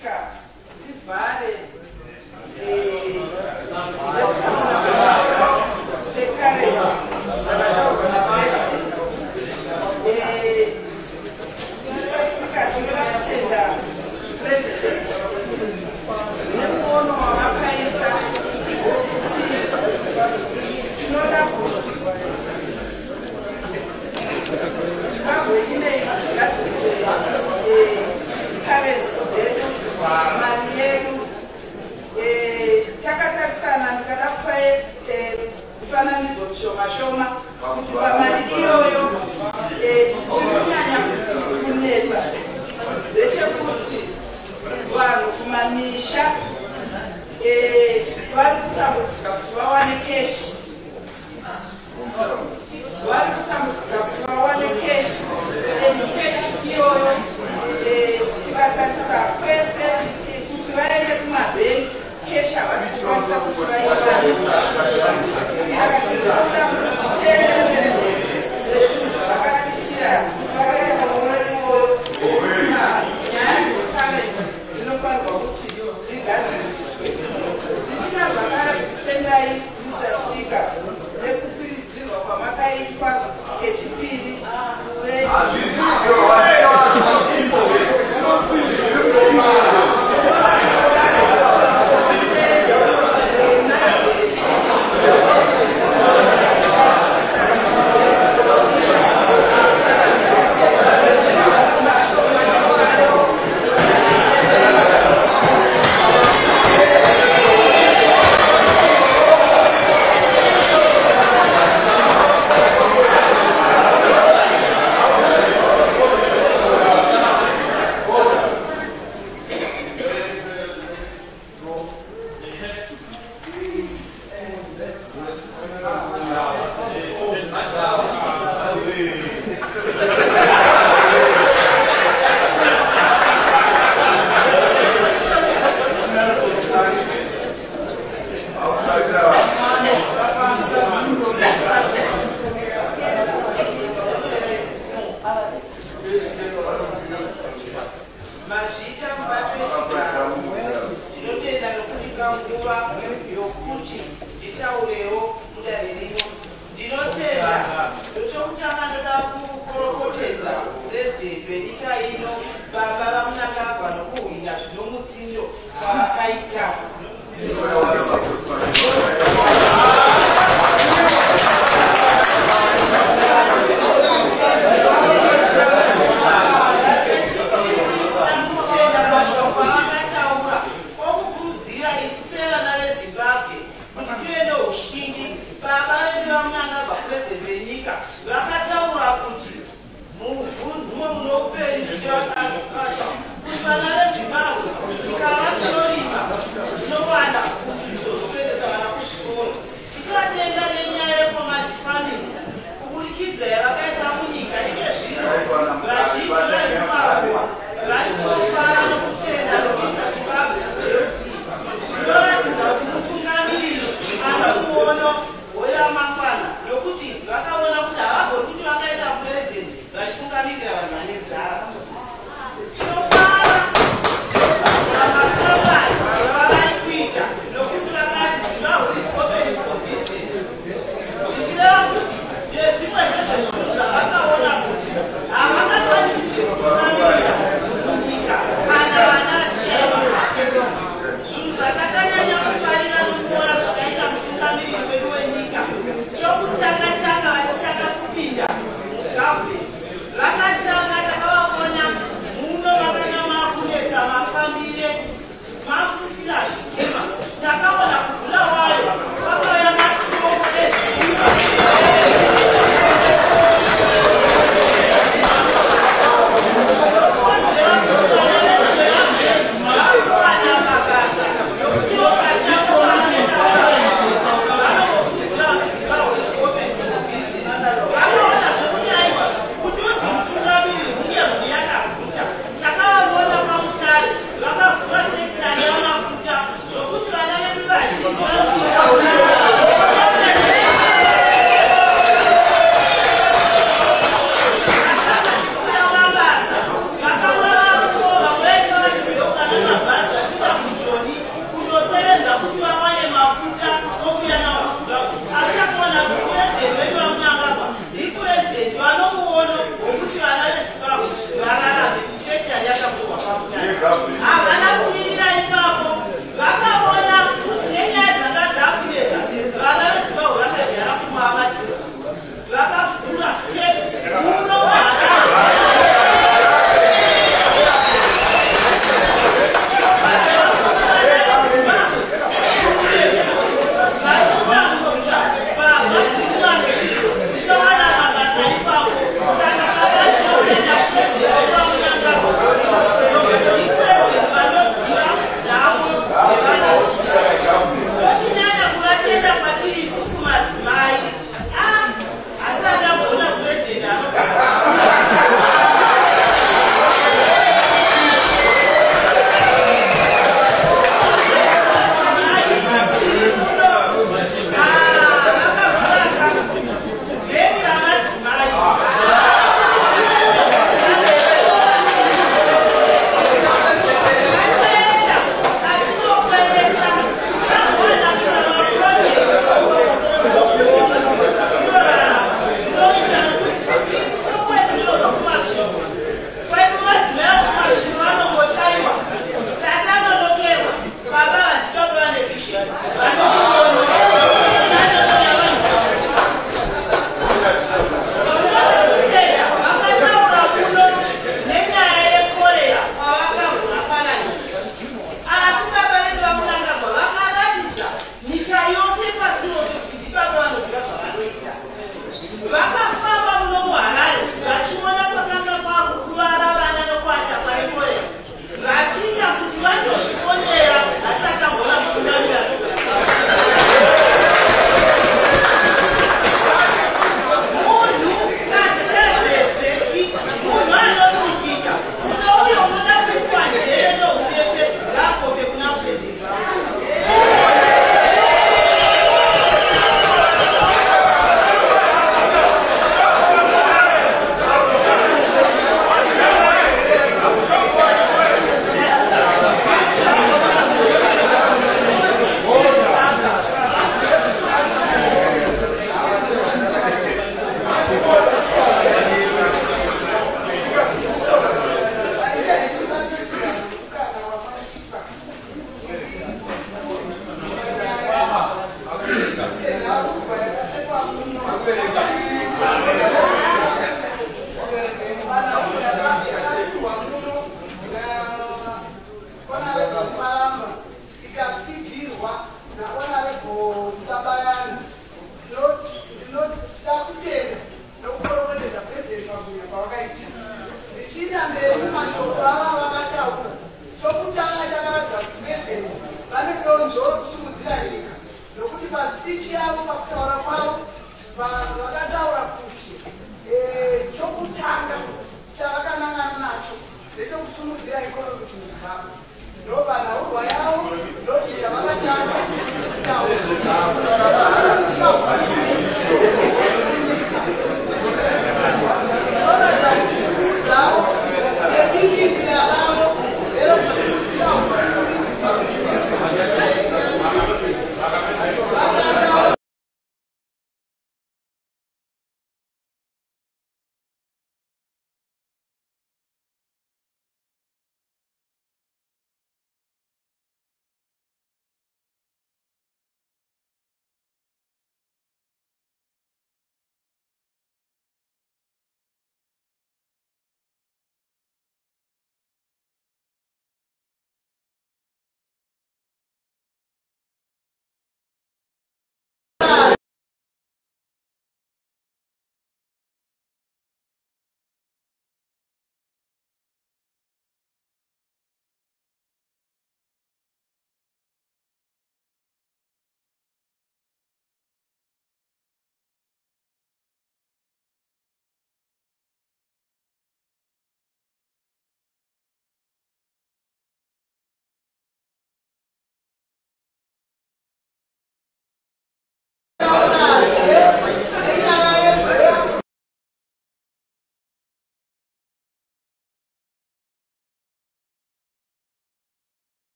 Zimbabwe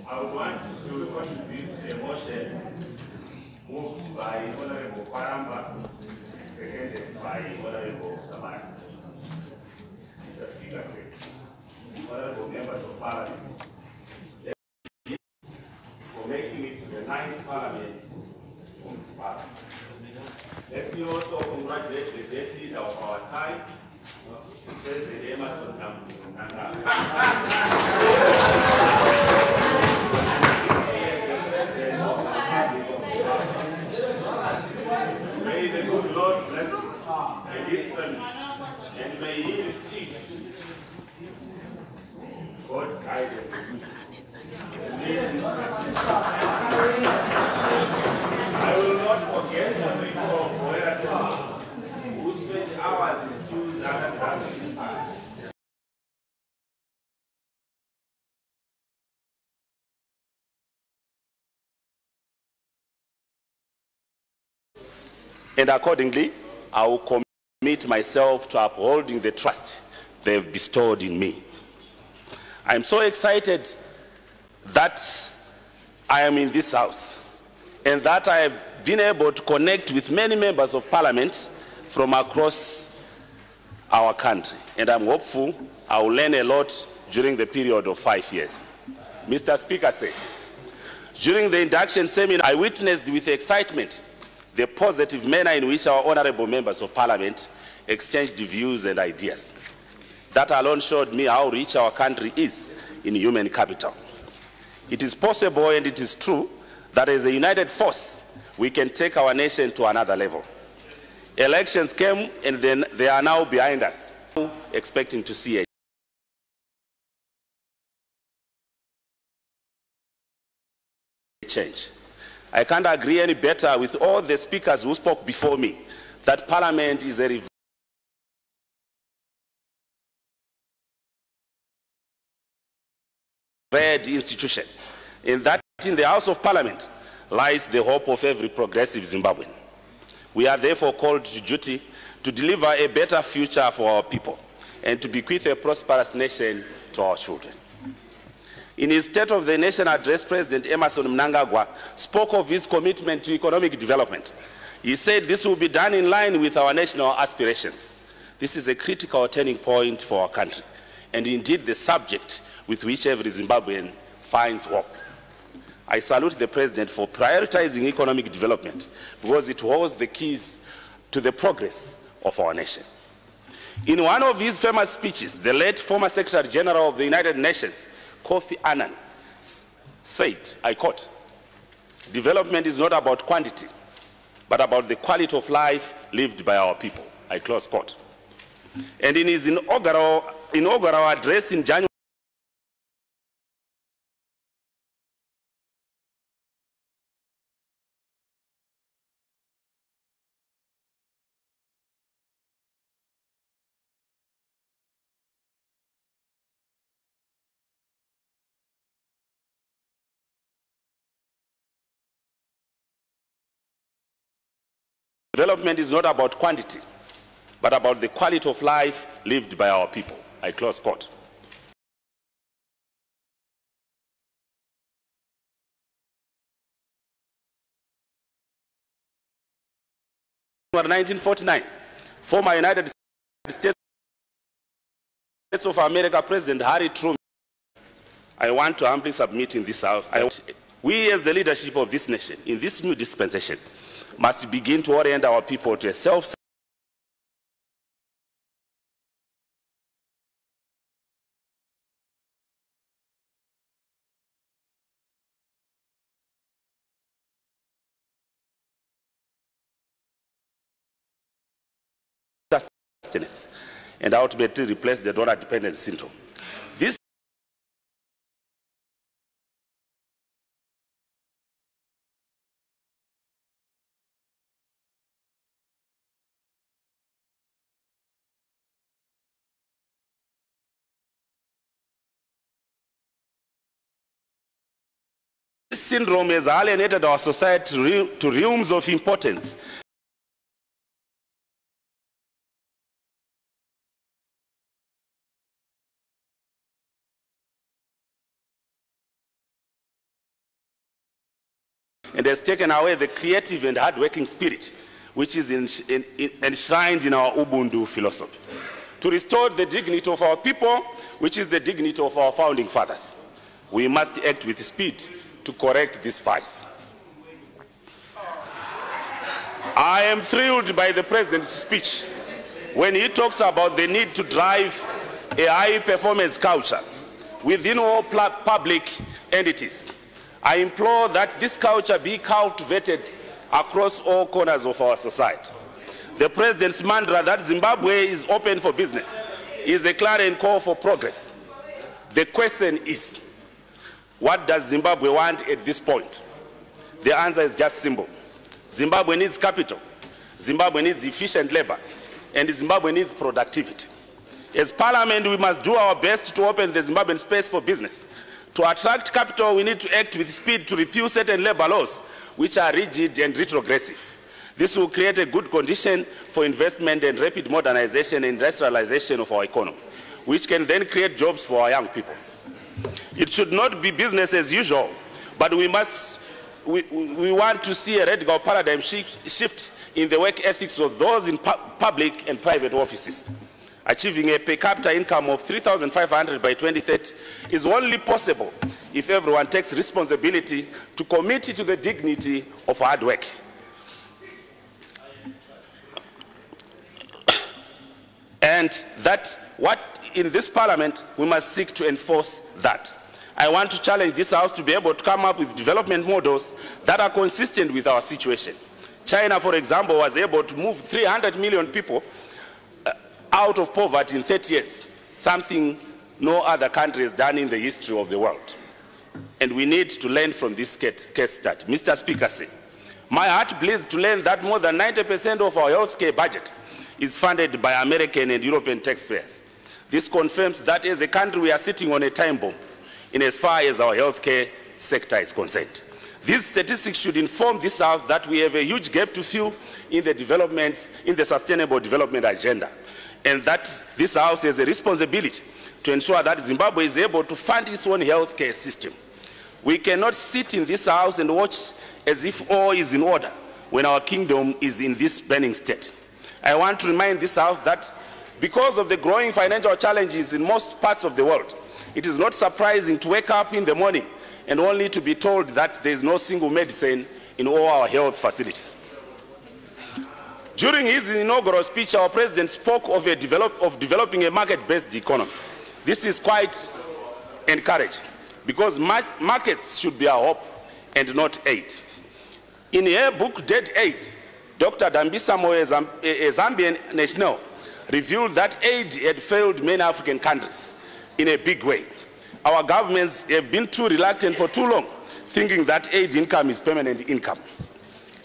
I want to contribute a motion moved by Honorable Paramba, seconded by Honorable Samari. Mr. Speaker said, Honorable members of Parliament, for making it to the 9th Parliament of this Parliament. Let me also congratulate the great leader of our time, President Emerson Nanga. May the good Lord bless him and his family, and may he receive God's guidance and wisdom. I will not forget the people of Boera who spent hours in queues under traffic signs. And accordingly, I will commit myself to upholding the trust they have bestowed in me. I am so excited that I am in this house and that I have been able to connect with many members of Parliament from across our country. And I'm hopeful I will learn a lot during the period of 5 years. Mr. Speaker said, during the induction seminar, I witnessed with excitement the positive manner in which our honorable members of Parliament exchanged views and ideas. That alone showed me how rich our country is in human capital. It is possible and it is true that as a united force, we can take our nation to another level. Elections came and then they are now behind us, expecting to see a change. I can't agree any better with all the speakers who spoke before me that Parliament is a revered institution, and that in the House of Parliament lies the hope of every progressive Zimbabwean. We are therefore called to duty to deliver a better future for our people and to bequeath a prosperous nation to our children. In his State of the Nation address, President Emerson Mnangagwa spoke of his commitment to economic development. He said this will be done in line with our national aspirations. This is a critical turning point for our country, and indeed the subject with which every Zimbabwean finds hope. I salute the President for prioritizing economic development because it holds the keys to the progress of our nation. In one of his famous speeches, the late former Secretary General of the United Nations, Kofi Annan, said, I quote, "Development is not about quantity, but about the quality of life lived by our people," I close quote. And in his inaugural address in January, development is not about quantity, but about the quality of life lived by our people, I close quote. In 1949, former United States States of America, President Harry Truman, I want to humbly submit in this House that we as the leadership of this nation, in this new dispensation, must begin to orient our people to a self-sustainable sustenance and ultimately replace the donor-dependent syndrome. This syndrome has alienated our society to realms of importance. And has taken away the creative and hard-working spirit which is enshrined in our Ubuntu philosophy. To restore the dignity of our people, which is the dignity of our founding fathers, we must act with speed to correct this vice. I am thrilled by the President's speech when he talks about the need to drive a high-performance culture within all public entities. I implore that this culture be cultivated across all corners of our society. The President's mantra that Zimbabwe is open for business is a clarion call for progress. The question is, what does Zimbabwe want at this point? The answer is just simple. Zimbabwe needs capital, Zimbabwe needs efficient labor, and Zimbabwe needs productivity. As Parliament, we must do our best to open the Zimbabwean space for business. To attract capital, we need to act with speed to repeal certain labor laws which are rigid and retrogressive. This will create a good condition for investment and rapid modernization and industrialization of our economy, which can then create jobs for our young people. It should not be business as usual, but we want to see a radical paradigm shift in the work ethics of those in public and private offices. Achieving a per capita income of $3,500 by 2030 is only possible if everyone takes responsibility to commit to the dignity of hard work. And that what in this Parliament we must seek to enforce that. I want to challenge this House to be able to come up with development models that are consistent with our situation. China, for example, was able to move 300 million people out of poverty in 30 years, something no other country has done in the history of the world. And we need to learn from this case study. Mr. Speaker said, my heart bleeds to learn that more than 90% of our healthcare budget is funded by American and European taxpayers. This confirms that as a country we are sitting on a time bomb in as far as our healthcare sector is concerned. These statistics should inform this House that we have a huge gap to fill in the Sustainable Development Agenda, and that this House has a responsibility to ensure that Zimbabwe is able to fund its own healthcare system. We cannot sit in this House and watch as if all is in order when our kingdom is in this burning state. I want to remind this House that because of the growing financial challenges in most parts of the world, it is not surprising to wake up in the morning and only to be told that there is no single medicine in all our health facilities. During his inaugural speech, our President spoke of developing a market-based economy. This is quite encouraging because markets should be our hope and not aid. In her book, Dead Aid, Dr. Dambisa Moyo, a Zambian national, revealed that aid had failed many African countries in a big way. Our governments have been too reluctant for too long, thinking that aid income is permanent income.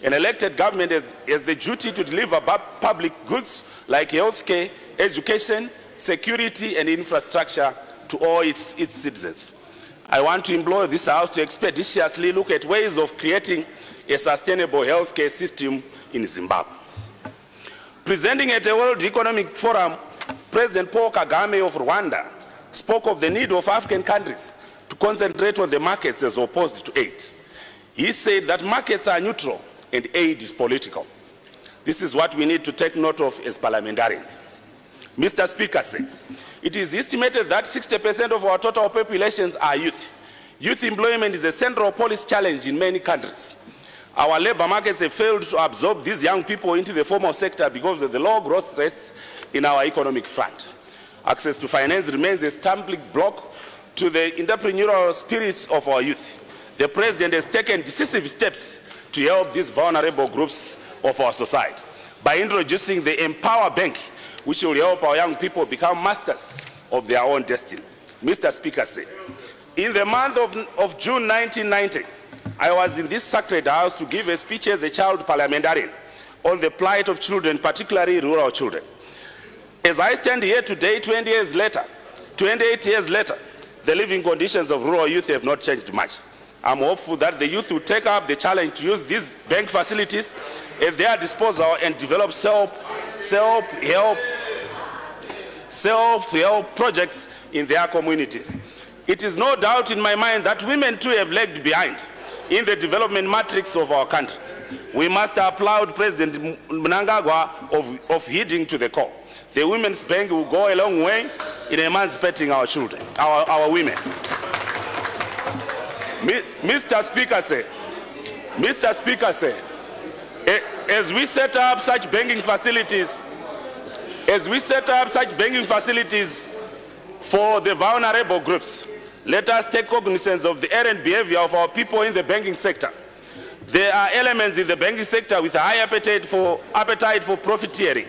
An elected government has the duty to deliver public goods like healthcare, education, security, and infrastructure to all its citizens. I want to implore this House to expeditiously look at ways of creating a sustainable healthcare system in Zimbabwe. Presenting at a World Economic Forum, President Paul Kagame of Rwanda spoke of the need of African countries to concentrate on the markets as opposed to aid. He said that markets are neutral and aid is political. This is what we need to take note of as parliamentarians. Mr. Speaker, it is estimated that 60% of our total populations are youth. Youth employment is a central policy challenge in many countries. Our labor markets have failed to absorb these young people into the formal sector because of the low growth rates in our economic front. Access to finance remains a stumbling block to the entrepreneurial spirits of our youth. The President has taken decisive steps to help these vulnerable groups of our society by introducing the Empower Bank, which will help our young people become masters of their own destiny. Mr. Speaker, in the month of June 1990, I was in this sacred house to give a speech as a child parliamentarian on the plight of children, particularly rural children. As I stand here today, 28 years later, the living conditions of rural youth have not changed much. I'm hopeful that the youth will take up the challenge to use these bank facilities at their disposal and develop self-help projects in their communities. It is no doubt in my mind that women too have lagged behind in the development matrix of our country. We must applaud President Mnangagwa of heeding to the call. The Women's Bank will go a long way in emancipating our children, our women. Mr. Speaker, as we set up such banking facilities, for the vulnerable groups, let us take cognizance of the errant behavior of our people in the banking sector. There are elements in the banking sector with a high appetite for profiteering,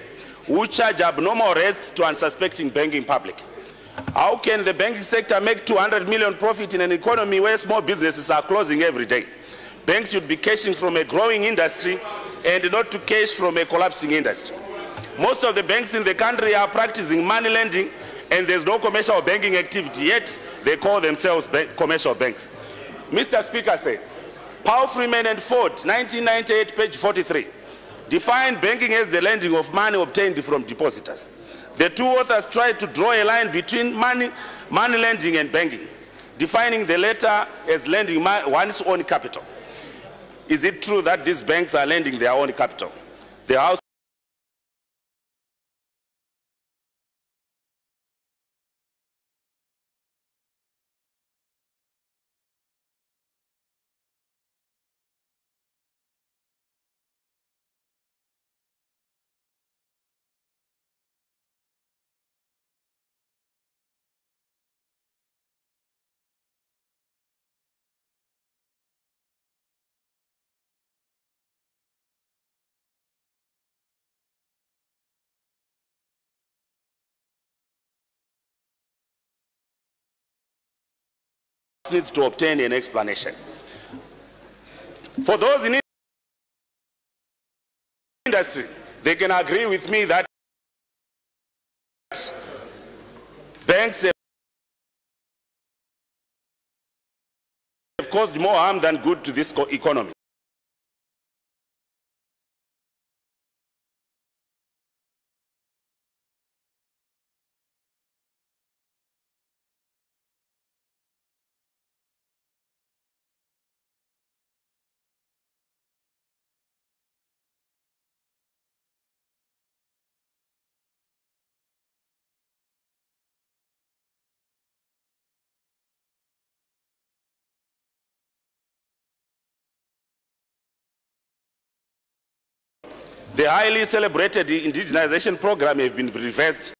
who charge abnormal rates to unsuspecting banking public. How can the banking sector make 200 million profit in an economy where small businesses are closing every day? Banks should be cashing from a growing industry and not to cash from a collapsing industry. Most of the banks in the country are practicing money lending and there's no commercial banking activity, yet they call themselves commercial banks. Mr. Speaker, Paul Freeman and Ford, 1998, page 43, define banking as the lending of money obtained from depositors. The two authors tried to draw a line between money lending and banking, defining the latter as lending one's own capital. Is it true that these banks are lending their own capital? The House needs to obtain an explanation. For those in industry, they can agree with me that banks have caused more harm than good to this economy. The highly celebrated indigenization program has been reversed